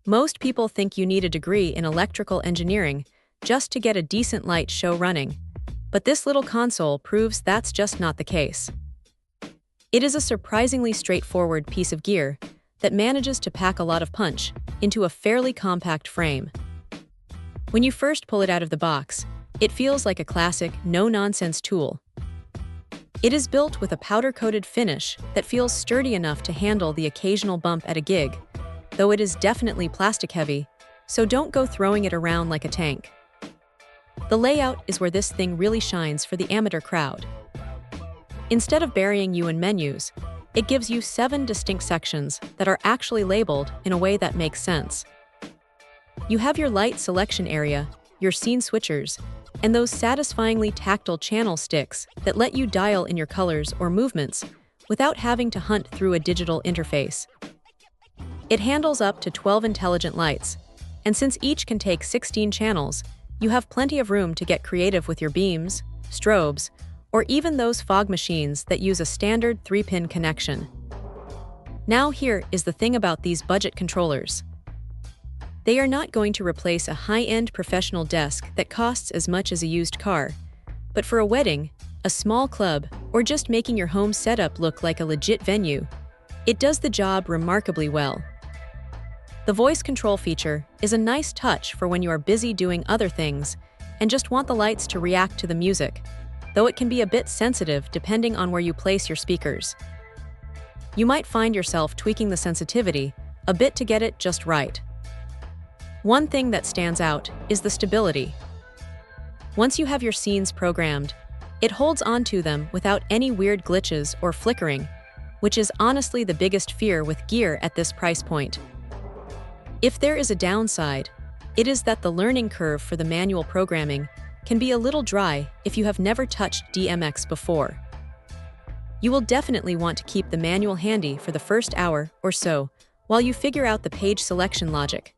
Most people think you need a degree in electrical engineering just to get a decent light show running, but this little console proves that's just not the case. It is a surprisingly straightforward piece of gear that manages to pack a lot of punch into a fairly compact frame. When you first pull it out of the box, it feels like a classic, no-nonsense tool. It is built with a powder-coated finish that feels sturdy enough to handle the occasional bump at a gig, though it is definitely plastic-heavy, so don't go throwing it around like a tank. The layout is where this thing really shines for the amateur crowd. Instead of burying you in menus, it gives you 7 distinct sections that are actually labeled in a way that makes sense. You have your light selection area, your scene switchers, and those satisfyingly tactile channel sticks that let you dial in your colors or movements without having to hunt through a digital interface. It handles up to 12 intelligent lights, and since each can take 16 channels, you have plenty of room to get creative with your beams, strobes, or even those fog machines that use a standard 3-pin connection. Now here is the thing about these budget controllers. They are not going to replace a high-end professional desk that costs as much as a used car, but for a wedding, a small club, or just making your home setup look like a legit venue, it does the job remarkably well. The voice control feature is a nice touch for when you are busy doing other things and just want the lights to react to the music, though it can be a bit sensitive depending on where you place your speakers. You might find yourself tweaking the sensitivity a bit to get it just right. One thing that stands out is the stability. Once you have your scenes programmed, it holds onto them without any weird glitches or flickering, which is honestly the biggest fear with gear at this price point. If there is a downside, it is that the learning curve for the manual programming can be a little dry if you have never touched DMX before. You will definitely want to keep the manual handy for the first hour or so while you figure out the page selection logic.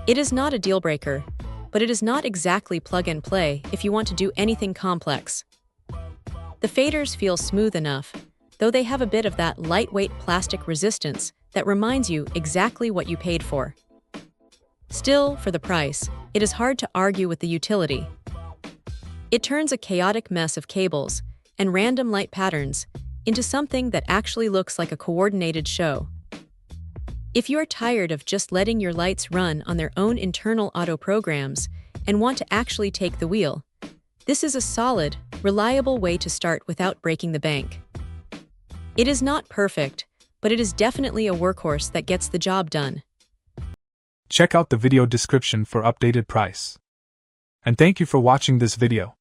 It is not a deal breaker, but it is not exactly plug and play if you want to do anything complex. The faders feel smooth enough, though they have a bit of that lightweight plastic resistance that reminds you exactly what you paid for. Still, for the price, it is hard to argue with the utility. It turns a chaotic mess of cables and random light patterns into something that actually looks like a coordinated show. If you are tired of just letting your lights run on their own internal auto programs and want to actually take the wheel, this is a solid, reliable way to start without breaking the bank. It is not perfect, but it is definitely a workhorse that gets the job done. Check out the video description for updated price. And thank you for watching this video.